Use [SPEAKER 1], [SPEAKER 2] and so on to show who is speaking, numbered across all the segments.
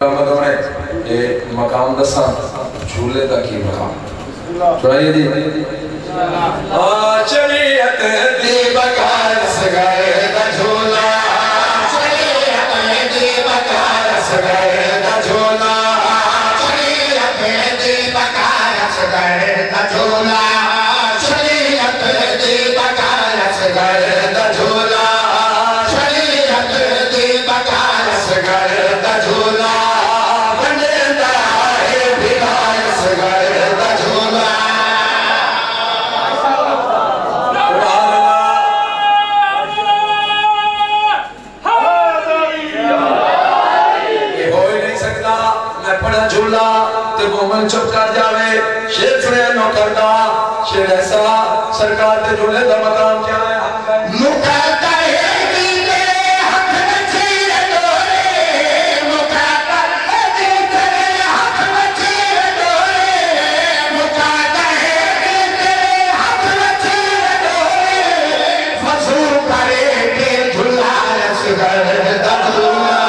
[SPEAKER 1] یہ مقام دساں جھولے دا کی مقام سنائیے دی چلیت دی بکار سگائے دا جھولا چلیت دی بکار سگائے دا جھولا چلیت دی بکار سگائے دا جھولا چلیت دی بکار سگائے دا جھولا چلیت دی بکار سگائے دا جھولا چپ کر جاوے شیر سنے نوکردہ شیر ایسا سرکار تے جھولے دا مقام کیا ہے مکردہ ہے دیتے حق بچیر دورے مکردہ ہے دیتے حق بچیر دورے مکردہ ہے دیتے حق بچیر دورے فضو کرے کے جھولا رسگر دا جھولا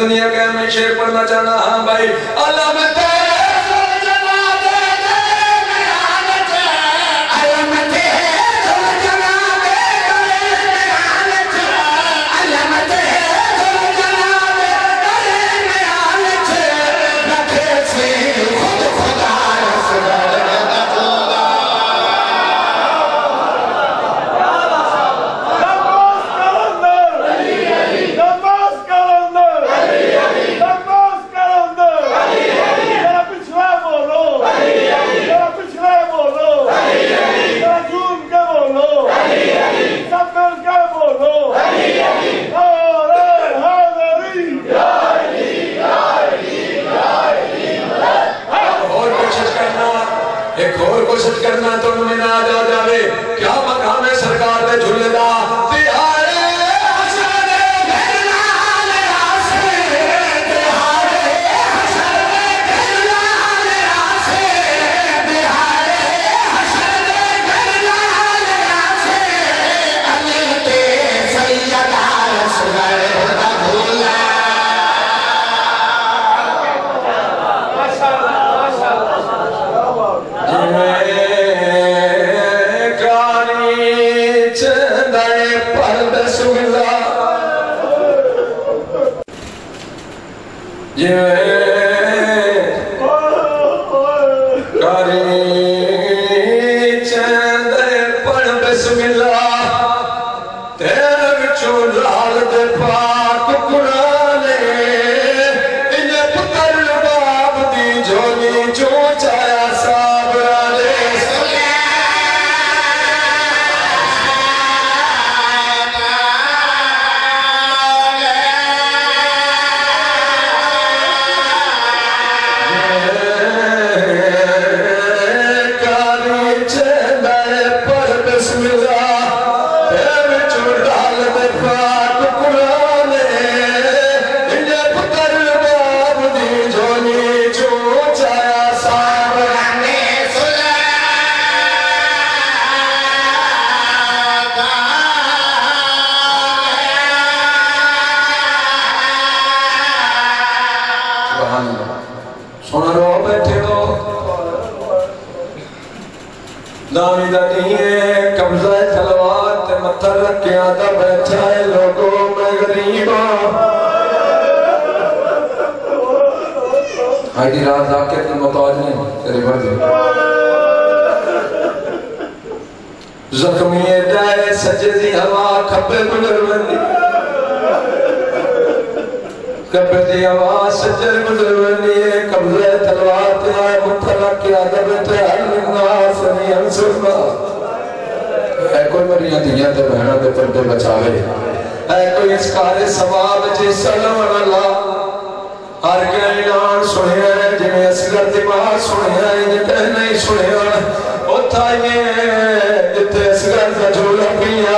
[SPEAKER 1] دنیا کے میں شیر پڑھنا چاہنا ہاں بھائی اللہ میں کرنا تو میں نہ جا جاوے کیا مقام ہے سرکار دے جھولے دا تیارے حسن گھرنال راسے تیارے حسن گھرنال راسے تیارے حسن گھرنال راسے علی کے سیدہ رسول دا جھولا آئی رات آکے اپنے متوجہ نہیں تیرے بڑھ دے زخمی جائے سجدی ہوا کھپے گلر بندی کبر دی آواز سجر گزرونی ہے قبضہ تلوار تے آئے مطلق کے عدب تے الناس نہیں انصرنا اے کوئی مریاں دیاں تے بہنہ دے پردے بچاوے اے کوئی اس کار ثواب جی سلام اللہ ہر کے اعلان سنے ہیں جنہیں اصغر دماغ سنے ہیں جنہیں نہیں سنے ہیں اتھائیے جتے اصغر کا جھولا پیا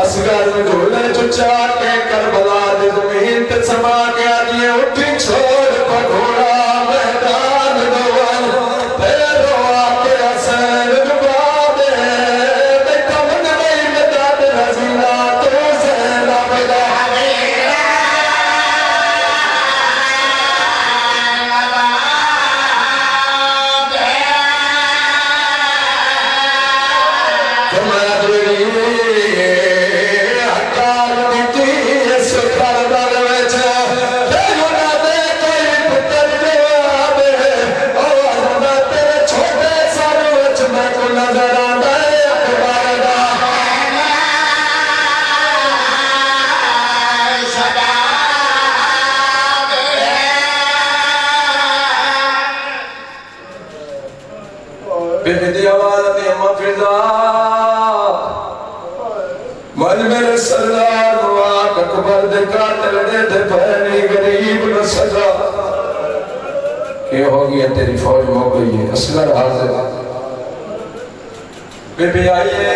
[SPEAKER 1] اصغر میں جھولے چچا کے کربلا دے زمین تے سما کے آدھیے اٹھی چھوڑ پڑھوڑا میدان دوان پیرو آکے حسین جبا دے بیٹا من نہیں مدد رضیلہ تو زینہ بدا میرے سردار نواق اکبر دے قاتل دے دے بہنی غریب نہ سزا کہ ہو گیا تیری فوج ہو گئی ہے اصغر حاضر بی بی آئیے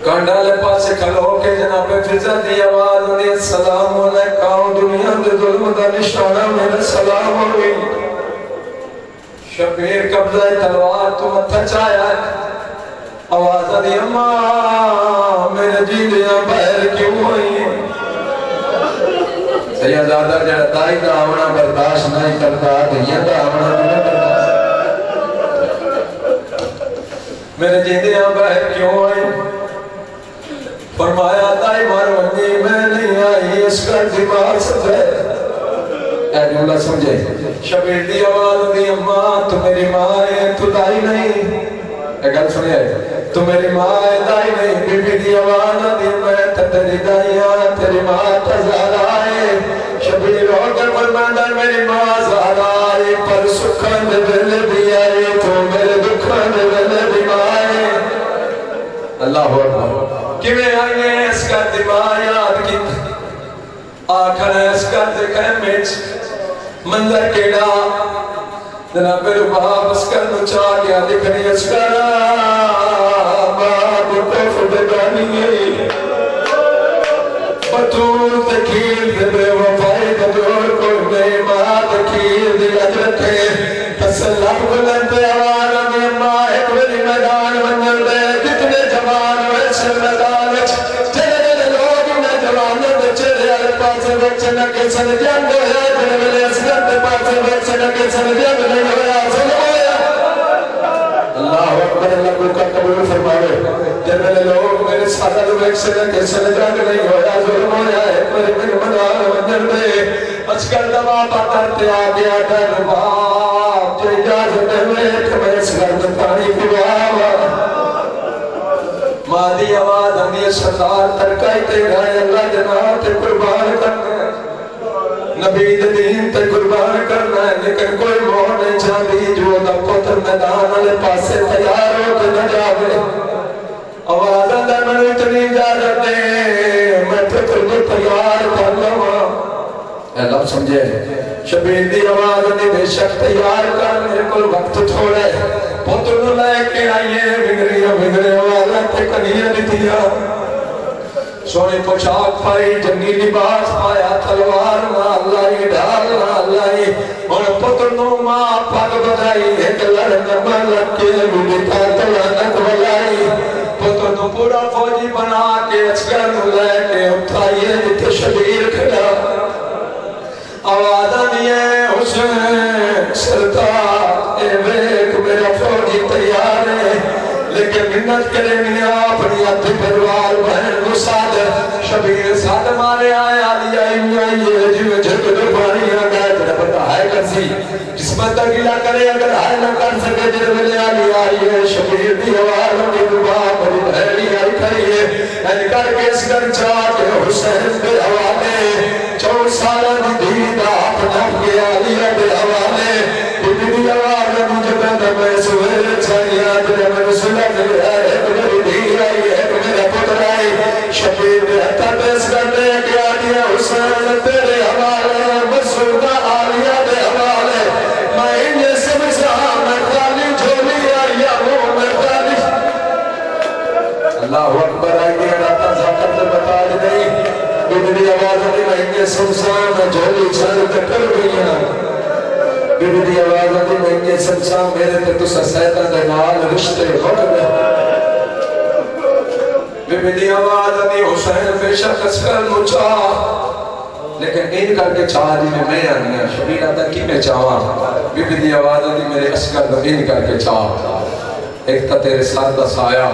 [SPEAKER 1] کانڈا لے پاسے کھلو کے جناب فضا دی آواز انہیں السلام علیکم دنیا دے ظلم دا نشانہ میرے سلام ہوئی شبیر قبضہ تلوار تو متھا چایا ہے آواز دی اماں میرے جیدیاں بہر کیوں ہوئی سیدادہ جڑا تائی دا آونا برداشت نہیں کرتا دنیا دا آونا نہیں کرتا میرے جیدیاں بہر کیوں ہوئی فرمایا تائی مارونی میں نہیں آئی اس کا دماغ سب ہے اے جملہ سمجھے شبیر دی آواز دی اماں تو میری ماں ہے تو دائی نہیں ایک گل سنی ہے تو میری ماں دائی نہیں بی بی دی آواز دی میں تیری دائیاں تیری ماں تزارہ آئے شبیر ہو کر فرماندہ میری ماں زارہ آئے پر سکھن دل بھی آئے تو میرے دکھن دل بھی آئے اللہ اکبر کیویں آئیے اس کا دماغ یاد کی آخر اس کا دکھیں مچ منظر کیڑا جناب رباب اس کا نچا گیا دکھنی اس کا باب کو فدگانی بطور تکیل دے بے وفائی بدور کو نئے ماں تکیل دے اجرتے تسلح بلند آوارا میں ماں ایک ولی میدان منجر دے کتنے جوان ویسے میدان تیرے لوگ میں جوان دے چلے آلے پاسے بچے نکے سن جنگ ہے جنے ملے اسگر دے پاسے بچے نکے سن جنگ نہیں ہویا ظلم ہویا اللہ اکبر اللہ کو کا قبول فرماوے جنے لوگ میرے سادہ لوگ ایک سے نکے سن جنگ نہیں ہویا ظلم ہویا ایک میرے من منار منجر دے اسگر دوا پاترتے آگیا در باب جو اجازت ہوئے کہ میں اسگر دے پانی پواوا مادی آواز ہمیں سردار ترکائی تیرا ہے اللہ جناب تے قربان کرنا ہے نبی دین تے قربان کرنا ہے لیکن کوئی موہ نہیں چاہتی جو دا پتر میدان والے پاسے تیار ہو کے نہ جاوے آواز اندر میں اتنی اجازت دے میں پتر کو تیار کر لوں اے لب سمجھے شبیر دی آواز نے بے شک تیار کر میرے کو وقت تھوڑے پتر نو لے کے آئیے بگڑے والا تے کنیاں دیا سونے پوشاک پائی جنگی لباس پایا تلوار نال لائی ڈھال نال لائی اور پتر نو ماں پاک بجائی ایک لڑن ملک کے بڑھتا تلانت بلائی پتر نو پورا فوجی بنا کے اچھگر نو لے کے اٹھائیے جتے شبیر کھڑا آوازہ دیئے حسین سرطان اے بیک میرا فوجی تیار ہے لیکن منت کرے میاں اپنی اپنی پروار بہن کو ساتھ شبیر ساتھ مارے آئے آلی آئی یہ جو جھک دو پانی آگئے تیرا پتا ہے کرسی جس میں ترگیلہ کرے اگر آئے نہ کر سکے جر ملے آلی آئی ہے شبیر دی آواز کی دبا بڑی بہنی آئی کھڑی ہے این کر کے اس گھر چاہ کے حسین پہ حوالے چور دیا حسین تیرے حوالے مسعودہ عالیہ دے حوالے میں انہیں سمجھا میں خالی جھولی آیا ہوں میں خالی اللہ اکبر آئیے راتا زاکر سے بتا دی بی آواز آتی میں انہیں سمجھا میں جھولی چھاڑ کے کر گئی ہیں بی آواز آتی میں انہیں سمجھا میرے تے تسا سیطان دے نال رشتے ہو گئے بی آواز آتی حسین بے شک اسکر مچا لیکن ان کر کے چاہ دی میں آنی ہے شبیر آتا کی میں چاہاں بی آواز آتی میرے اسکر دو ان کر کے چاہ ایک تا تیرے سر دا سایا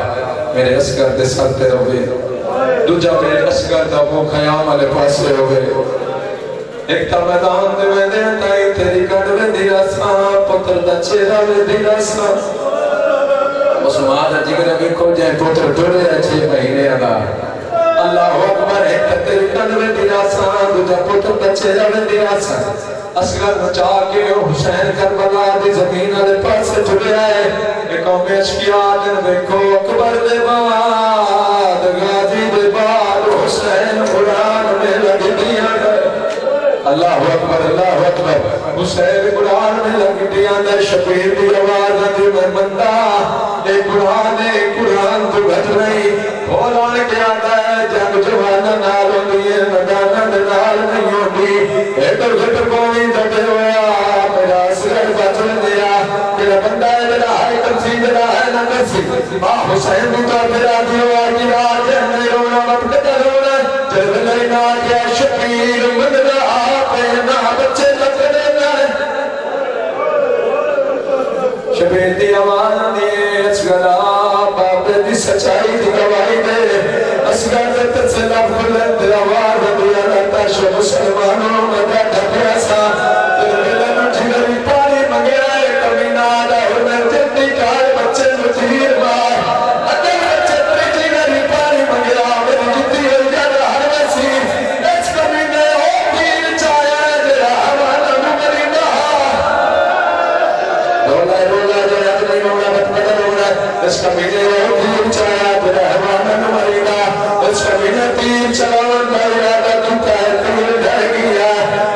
[SPEAKER 1] میرے اسکر دے سر تے روے دوجہ میرے اسکر دا وہ خیام علی پاسے ہوئے ایک تا میدان دے میں دے تائی تیری کڑوے دیرا سا پتر دا چیرہ میں دیرا سا مسلمان دا جگر ابھی کھو جائے پتر دوڑے اچھے مہینے ادا اللہ اکبر ایک تا تیری کڑوے دیرا سا دوجہ پتر دا چیرہ میں دیرا سا اسگر نچا کے حسین کربلا دی زمین علی پاسے جھلے آئے ایک امیش کی آجن بیکھو اکبر دے بعد غازی دے بعد حسین قرآن میں لگ دیا گئے اللہ اکبر حسین قرآن میں لگ دیا گئے شبیر دی آواز دی میں بندہ اے قرآن تو گھٹ رہی بولان کیا ہے جنگ جوانا نال ہوندی مدانہ نال نہیں ہوندی ایڈر گھٹ کوئی دٹے ہوا میرا سر بچن دیا میرا بندہ ہے میرا ہائی تنسی میرا ہے نہ کرسی حسین بھی تو میرا دیوا کی رات ہے میں رونا مت کتا رونا جب لینا کیا شبیر من رہا پینا بچے لکڑے نہ شبیر دی آواز دیئے اسگرہ بابے دی سچائی دی گواہی دے اسگر دے تسلف بلند آواز دیا رہتا شو مسلمانوں میں بیٹھا پیاسا دلن جگری پانی مگے آئے کمینہ دا انہیں جلدی کھائے بچے مجیر مار اگر بچے جگری پانی مگے آئے میری جتی ہوئی جانا ہر وسیع اس کمینے ہو پیر چاہے جرا ہمانا مگری نہا رولا جرا نہیں ہونا بتمدر ہونا اس کمینے ہو پیر چاہے جرا ہمانا مگری نہا اس کمینے تیر چلاون دائی راتا کتا ہے تیر ڈھر گیا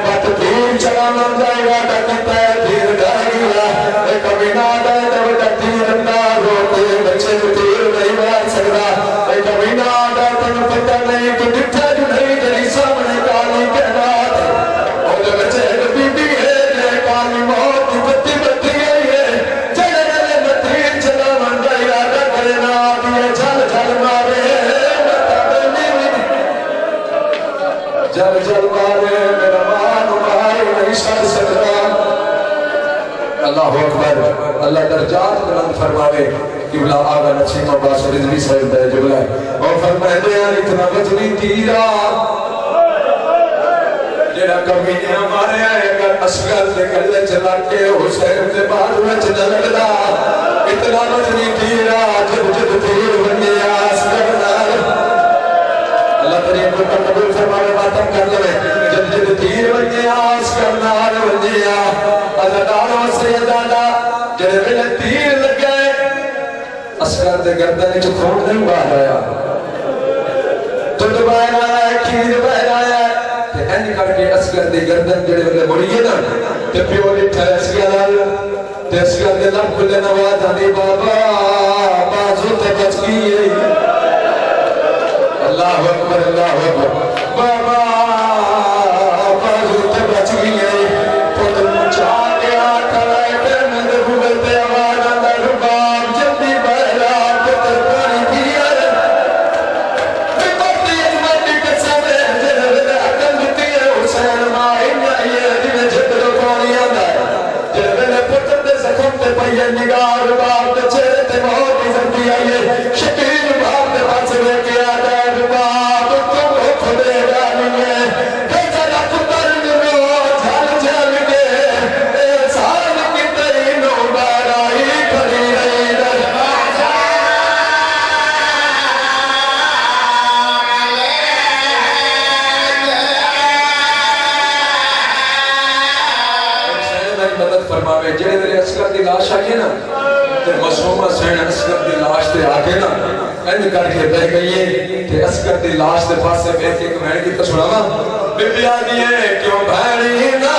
[SPEAKER 1] بات تیر چلاون دائی راتا کتا ہے تیر ڈھر گیا ایک کمینا دائی دوڑا تیر نہ روتے بچے تیر نہیں بار سکتا ایک کمینا دائی تن پتہ نہیں تو ڈٹھا جو نہیں جری سامنے کالی کہنات اور جو بچے بی بی ہے جے کالی موت کی بتی بتی گئی ہے چلے جلے میں تیر چلاون دائی راتا کرنا دیئے جل جل مارے جل جل مارے میرا مان مارے نہیں شر سکتا اللہ اکبر اللہ درجات بلند فرماوے قبلہ آگا نچیم عباس رضوی صاحب دے جبلہ اور فرمائے دے اتنا وزنی تیرا جنہ کمینے ہمارے آئے اگر اسگر دے گلے چلا کے حسین دے بعد میں چلا لگدا اتنا وزنی تیرا جب جب تیر بنی اسگر نال اللہ ترین کو قبول فرماوے باتم کر لے جب جب تیر بنی اسگر نال بنی ازداروں سے ازادہ جب ملے تیر لگ گئے اسگر دے گردن جو خون نہیں باہر آیا تُڈ باہر آیا کھیر باہر آیا تے این کر کے اسگر دے گردن جڑے ملے مڑیے نا تے پیو لٹھا اسگر تے اسگر دے لب کھلے نواز آنی بابا بازو تے بچ گئی اللہ اکبر بابا بازو تے بچ گئی پتر مچا کے آٹھا لائے پھر میں دے بھوگل تے آواز آندہ رباب جلدی بہرا پتر پانی دیا میں پرتی اجمالی کسا میں جنر دے عقل دیتی ہے حسین مائن آئیے دینے جھتر پانی آندہ جنر دے پتر دے زخم تے پہیے نگاہ رباب تے چہرے تے بہت ہی زندی آئیے شکیل رباب تے پاس لے کے آتا ہے رباب تم ہو کھلے جانی ہے کیسا رکھ پر نرو جھل جھل کے احسان کی ترینوں بارائی کھڑی رہی دربازہ مدد فرماوے جڑے میرے اسکر دی لاش آئیے نا تے مسومہ سین اسکر دی لاش تے آگے نا اینج کر کے بہ گئی ہے کہ عسکر دی لاش دے پاسے بیٹھ کے بہن کی تو سناواں بی بی آدھی ہے کیوں بہنی نا